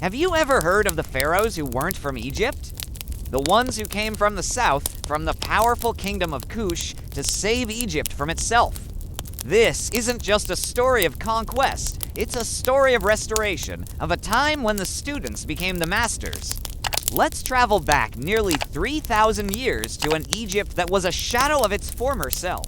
Have you ever heard of the pharaohs who weren't from Egypt? The ones who came from the south, from the powerful Kingdom of Kush, to save Egypt from itself. This isn't just a story of conquest, it's a story of restoration, of a time when the students became the masters. Let's travel back nearly 3,000 years to an Egypt that was a shadow of its former self.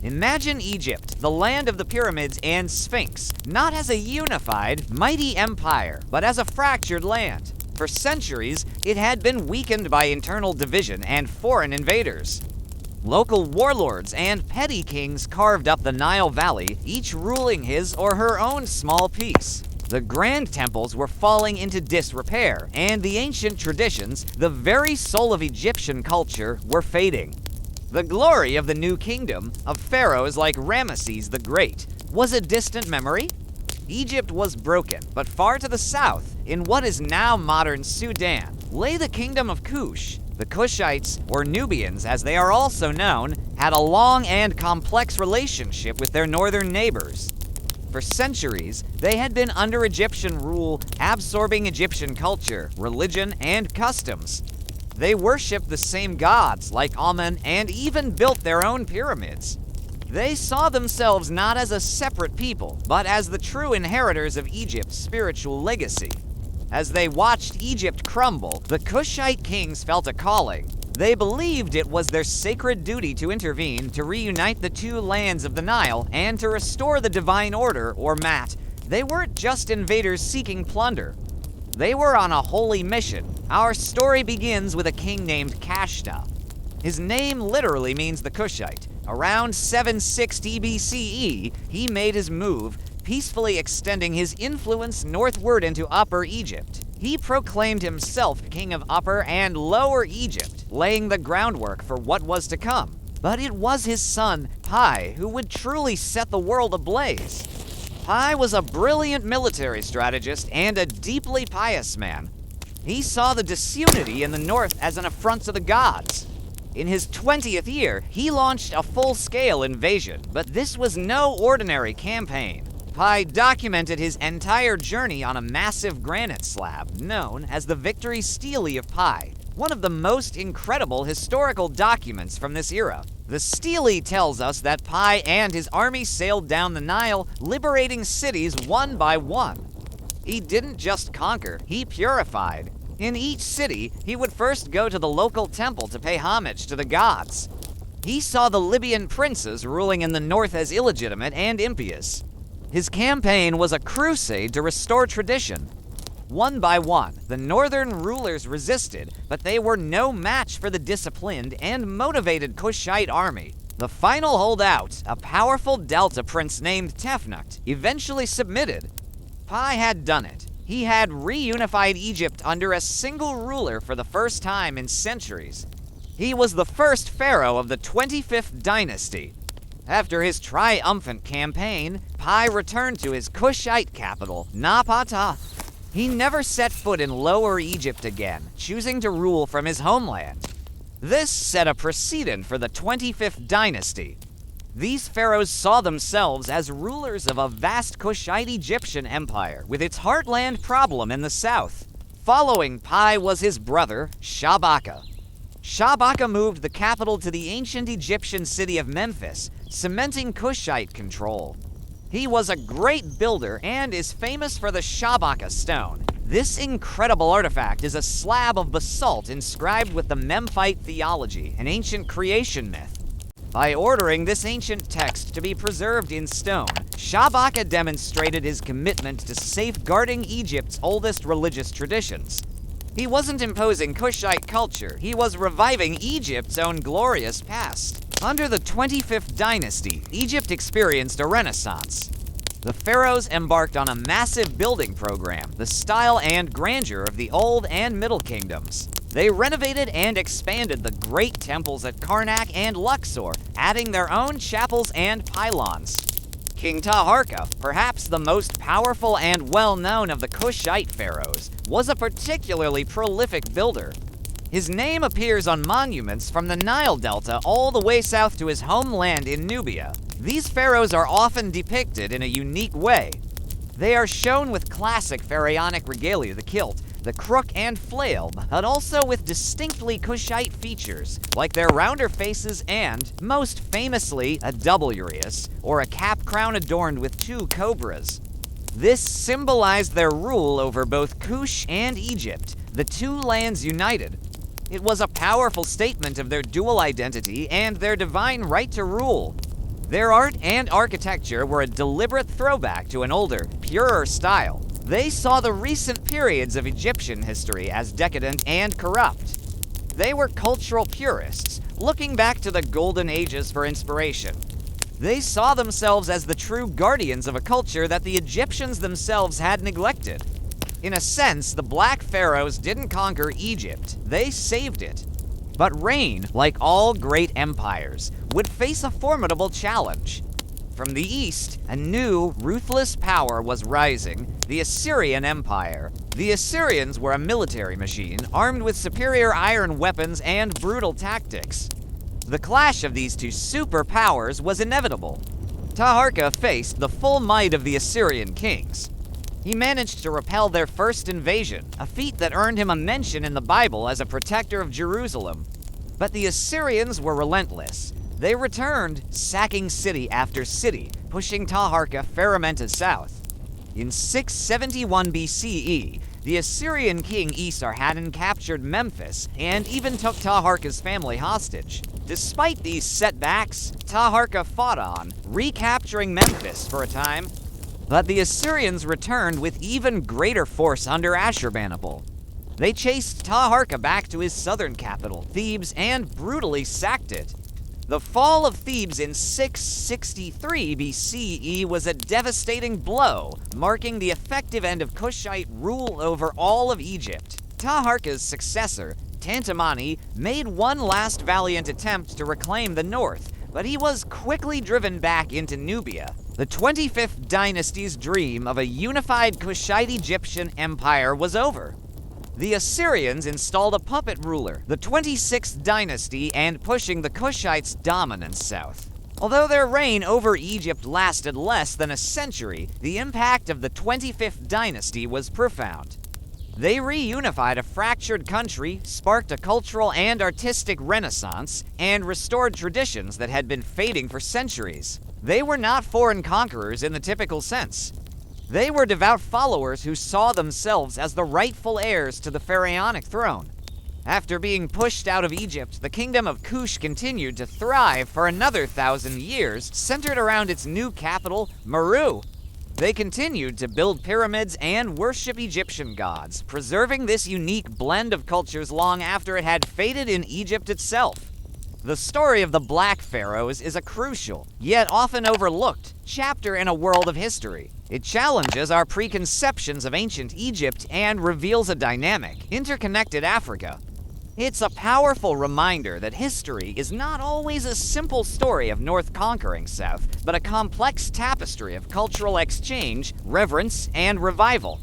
Imagine Egypt, the land of the pyramids and Sphinx, not as a unified, mighty empire, but as a fractured land. For centuries, it had been weakened by internal division and foreign invaders. Local warlords and petty kings carved up the Nile Valley, each ruling his or her own small piece. The grand temples were falling into disrepair, and the ancient traditions, the very soul of Egyptian culture, were fading. The glory of the new kingdom, of pharaohs like Ramesses the Great, was a distant memory. Egypt was broken, but far to the south, in what is now modern Sudan, lay the Kingdom of Kush. The Kushites, or Nubians as they are also known, had a long and complex relationship with their northern neighbors. For centuries, they had been under Egyptian rule, absorbing Egyptian culture, religion, and customs. They worshipped the same gods, like Amun, and even built their own pyramids. They saw themselves not as a separate people, but as the true inheritors of Egypt's spiritual legacy. As they watched Egypt crumble, the Kushite kings felt a calling. They believed it was their sacred duty to intervene, to reunite the two lands of the Nile, and to restore the divine order, or Mat. They weren't just invaders seeking plunder. They were on a holy mission. Our story begins with a king named Kashta. His name literally means the Kushite. Around 760 BCE, he made his move, peacefully extending his influence northward into Upper Egypt. He proclaimed himself king of Upper and Lower Egypt, laying the groundwork for what was to come. But it was his son, Piye, who would truly set the world ablaze. Piye was a brilliant military strategist and a deeply pious man. He saw the disunity in the north as an affront to the gods. In his 20th year, he launched a full-scale invasion, but this was no ordinary campaign. Piye documented his entire journey on a massive granite slab known as the Victory Stele of Piye, one of the most incredible historical documents from this era. The Stele tells us that Piye and his army sailed down the Nile, liberating cities one by one. He didn't just conquer, he purified. In each city, he would first go to the local temple to pay homage to the gods. He saw the Libyan princes ruling in the north as illegitimate and impious. His campaign was a crusade to restore tradition. One by one, the northern rulers resisted, but they were no match for the disciplined and motivated Kushite army. The final holdout, a powerful Delta prince named Tefnut, eventually submitted. Piye had done it. He had reunified Egypt under a single ruler for the first time in centuries. He was the first pharaoh of the 25th Dynasty. After his triumphant campaign, Piye returned to his Kushite capital, Napata. He never set foot in Lower Egypt again, choosing to rule from his homeland. This set a precedent for the 25th Dynasty. These pharaohs saw themselves as rulers of a vast Kushite Egyptian empire, with its heartland problem in the south. Following Piye was his brother, Shabaka. Shabaka moved the capital to the ancient Egyptian city of Memphis, cementing Kushite control. He was a great builder and is famous for the Shabaka stone. This incredible artifact is a slab of basalt inscribed with the Memphite theology, an ancient creation myth. By ordering this ancient text to be preserved in stone, Shabaka demonstrated his commitment to safeguarding Egypt's oldest religious traditions. He wasn't imposing Kushite culture, he was reviving Egypt's own glorious past. Under the 25th Dynasty, Egypt experienced a renaissance. The pharaohs embarked on a massive building program, the style and grandeur of the Old and Middle Kingdoms. They renovated and expanded the great temples at Karnak and Luxor, adding their own chapels and pylons. King Taharqa, perhaps the most powerful and well-known of the Kushite pharaohs, was a particularly prolific builder. His name appears on monuments from the Nile Delta all the way south to his homeland in Nubia. These pharaohs are often depicted in a unique way. They are shown with classic pharaonic regalia, the kilt, the crook and flail, but also with distinctly Kushite features, like their rounder faces and, most famously, a double uraeus, or a cap crown adorned with two cobras. This symbolized their rule over both Kush and Egypt, the two lands united. It was a powerful statement of their dual identity and their divine right to rule. Their art and architecture were a deliberate throwback to an older, purer style. They saw the recent periods of Egyptian history as decadent and corrupt. They were cultural purists, looking back to the golden ages for inspiration. They saw themselves as the true guardians of a culture that the Egyptians themselves had neglected. In a sense, the Black Pharaohs didn't conquer Egypt, they saved it. But reign, like all great empires, would face a formidable challenge. From the east, a new, ruthless power was rising, the Assyrian Empire. The Assyrians were a military machine, armed with superior iron weapons and brutal tactics. The clash of these two superpowers was inevitable. Taharqa faced the full might of the Assyrian kings. He managed to repel their first invasion, a feat that earned him a mention in the Bible as a protector of Jerusalem. But the Assyrians were relentless. They returned, sacking city after city, pushing Taharqa Faramenta south. In 671 BCE, the Assyrian king Esarhaddon captured Memphis and even took Taharqa's family hostage. Despite these setbacks, Taharqa fought on, recapturing Memphis for a time. But the Assyrians returned with even greater force under Ashurbanipal. They chased Taharqa back to his southern capital, Thebes, and brutally sacked it. The fall of Thebes in 663 BCE was a devastating blow, marking the effective end of Kushite rule over all of Egypt. Taharqa's successor, Tantamani, made one last valiant attempt to reclaim the north, but he was quickly driven back into Nubia. The 25th dynasty's dream of a unified Kushite Egyptian empire was over. The Assyrians installed a puppet ruler, the 26th dynasty, and pushing the Kushites' dominance south. Although their reign over Egypt lasted less than a century, the impact of the 25th dynasty was profound. They reunified a fractured country, sparked a cultural and artistic renaissance, and restored traditions that had been fading for centuries. They were not foreign conquerors in the typical sense. They were devout followers who saw themselves as the rightful heirs to the pharaonic throne. After being pushed out of Egypt, the Kingdom of Kush continued to thrive for another 1,000 years, centered around its new capital, Meru. They continued to build pyramids and worship Egyptian gods, preserving this unique blend of cultures long after it had faded in Egypt itself. The story of the Black Pharaohs is a crucial, yet often overlooked, chapter in a world of history. It challenges our preconceptions of ancient Egypt and reveals a dynamic, interconnected Africa. It's a powerful reminder that history is not always a simple story of North conquering South, but a complex tapestry of cultural exchange, reverence, and revival.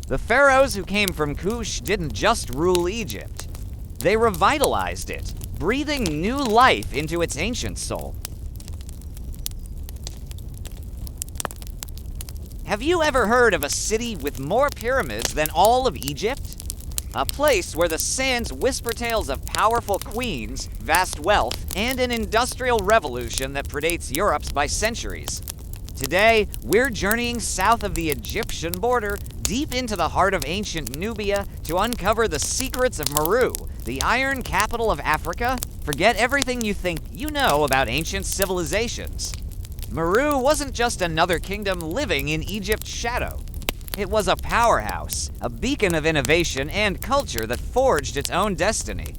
The pharaohs who came from Kush didn't just rule Egypt. They revitalized it, breathing new life into its ancient soul. Have you ever heard of a city with more pyramids than all of Egypt? A place where the sands whisper tales of powerful queens, vast wealth, and an industrial revolution that predates Europe's by centuries. Today, we're journeying south of the Egyptian border, deep into the heart of ancient Nubia, to uncover the secrets of Meru, the iron capital of Africa. Forget everything you think you know about ancient civilizations. Meru wasn't just another kingdom living in Egypt's shadow. It was a powerhouse, a beacon of innovation and culture that forged its own destiny.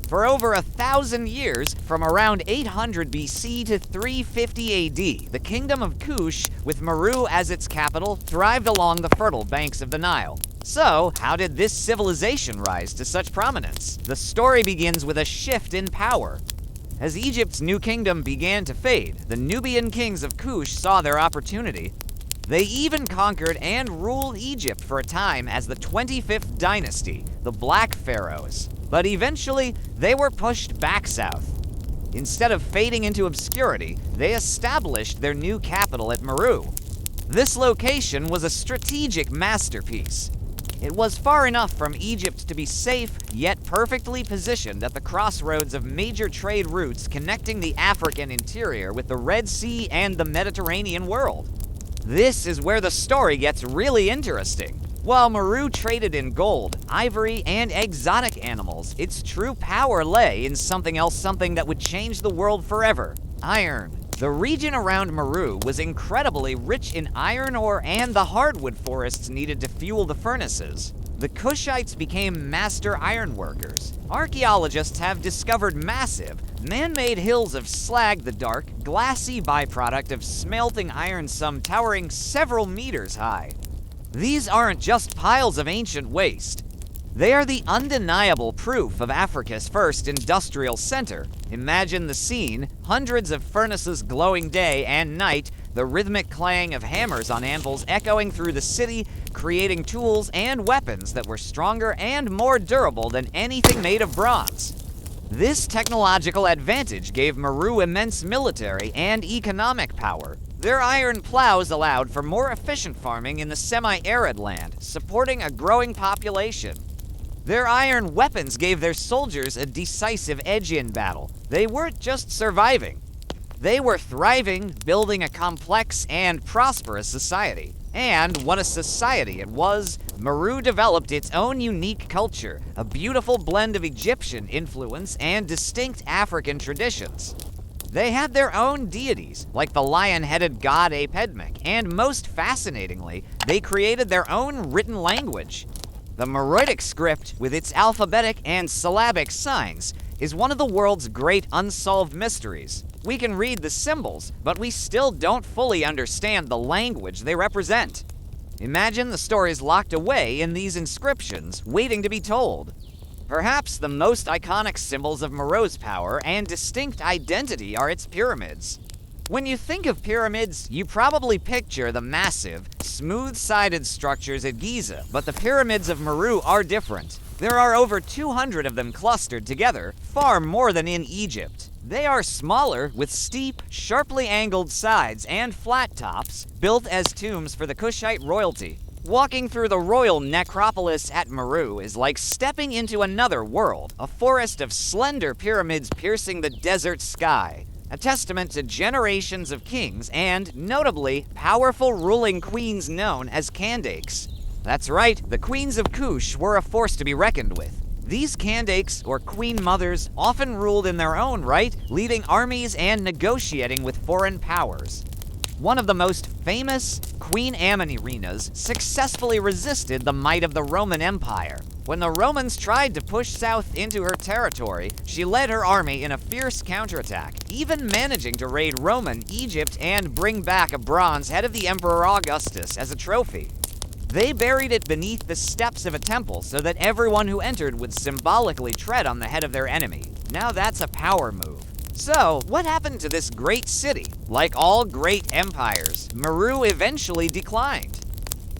For over 1,000 years, from around 800 BC to 350 AD, the Kingdom of Kush, with Meru as its capital, thrived along the fertile banks of the Nile. So, how did this civilization rise to such prominence? The story begins with a shift in power. As Egypt's new kingdom began to fade, the Nubian kings of Kush saw their opportunity. They even conquered and ruled Egypt for a time as the 25th dynasty, the Black Pharaohs. But eventually, they were pushed back south. Instead of fading into obscurity, they established their new capital at Meru. This location was a strategic masterpiece. It was far enough from Egypt to be safe, yet perfectly positioned at the crossroads of major trade routes connecting the African interior with the Red Sea and the Mediterranean world. This is where the story gets really interesting. While Meru traded in gold, ivory, and exotic animals, its true power lay in something that would change the world forever: iron. The region around Meru was incredibly rich in iron ore and the hardwood forests needed to fuel the furnaces. The Kushites became master ironworkers. Archaeologists have discovered massive, man-made hills of slag, the dark, glassy byproduct of smelting iron, some towering several meters high. These aren't just piles of ancient waste. They are the undeniable proof of Africa's first industrial center. Imagine the scene: hundreds of furnaces glowing day and night, the rhythmic clang of hammers on anvils echoing through the city, creating tools and weapons that were stronger and more durable than anything made of bronze. This technological advantage gave Meru immense military and economic power. Their iron plows allowed for more efficient farming in the semi-arid land, supporting a growing population. Their iron weapons gave their soldiers a decisive edge in battle. They weren't just surviving. They were thriving, building a complex and prosperous society. And what a society it was! Meru developed its own unique culture, a beautiful blend of Egyptian influence and distinct African traditions. They had their own deities, like the lion-headed god Apedmic, and most fascinatingly, they created their own written language. The Meroitic script, with its alphabetic and syllabic signs, is one of the world's great unsolved mysteries. We can read the symbols, but we still don't fully understand the language they represent. Imagine the stories locked away in these inscriptions, waiting to be told. Perhaps the most iconic symbols of Mero's power and distinct identity are its pyramids. When you think of pyramids, you probably picture the massive, smooth-sided structures at Giza, but the pyramids of Meru are different. There are over 200 of them clustered together, far more than in Egypt. They are smaller, with steep, sharply angled sides and flat tops, built as tombs for the Kushite royalty. Walking through the royal necropolis at Meru is like stepping into another world, a forest of slender pyramids piercing the desert sky. A testament to generations of kings and, notably, powerful ruling queens known as Kandakes. That's right, the queens of Kush were a force to be reckoned with. These Kandakes, or queen mothers, often ruled in their own right, leading armies and negotiating with foreign powers. One of the most famous, Queen Amenirinas, successfully resisted the might of the Roman Empire. When the Romans tried to push south into her territory, she led her army in a fierce counterattack, even managing to raid Roman Egypt and bring back a bronze head of the Emperor Augustus as a trophy. They buried it beneath the steps of a temple so that everyone who entered would symbolically tread on the head of their enemy. Now that's a power move. So, what happened to this great city? Like all great empires, Meru eventually declined.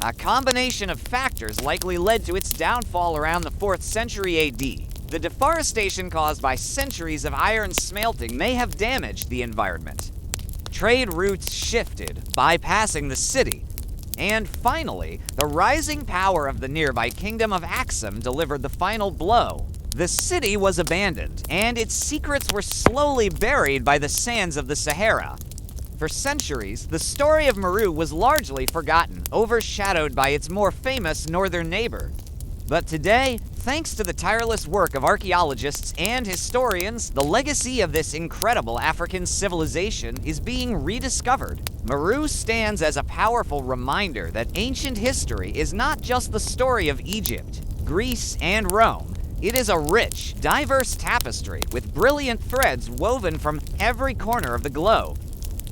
A combination of factors likely led to its downfall around the 4th century AD. The deforestation caused by centuries of iron smelting may have damaged the environment. Trade routes shifted, bypassing the city. And finally, the rising power of the nearby Kingdom of Axum delivered the final blow. The city was abandoned, and its secrets were slowly buried by the sands of the Sahara. For centuries, the story of Meru was largely forgotten, overshadowed by its more famous northern neighbor. But today, thanks to the tireless work of archaeologists and historians, the legacy of this incredible African civilization is being rediscovered. Meru stands as a powerful reminder that ancient history is not just the story of Egypt, Greece, and Rome. It is a rich, diverse tapestry with brilliant threads woven from every corner of the globe.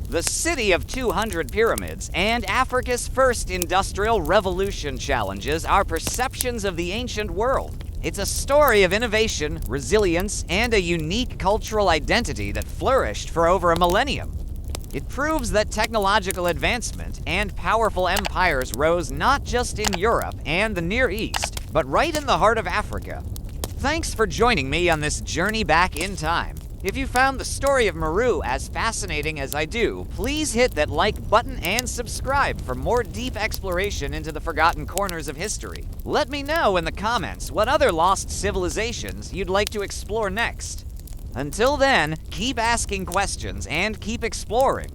The City of 200 Pyramids and Africa's first industrial revolution challenges our perceptions of the ancient world. It's a story of innovation, resilience, and a unique cultural identity that flourished for over a millennium. It proves that technological advancement and powerful empires rose not just in Europe and the Near East, but right in the heart of Africa. Thanks for joining me on this journey back in time. If you found the story of Meru as fascinating as I do, please hit that like button and subscribe for more deep exploration into the forgotten corners of history. Let me know in the comments what other lost civilizations you'd like to explore next. Until then, keep asking questions and keep exploring.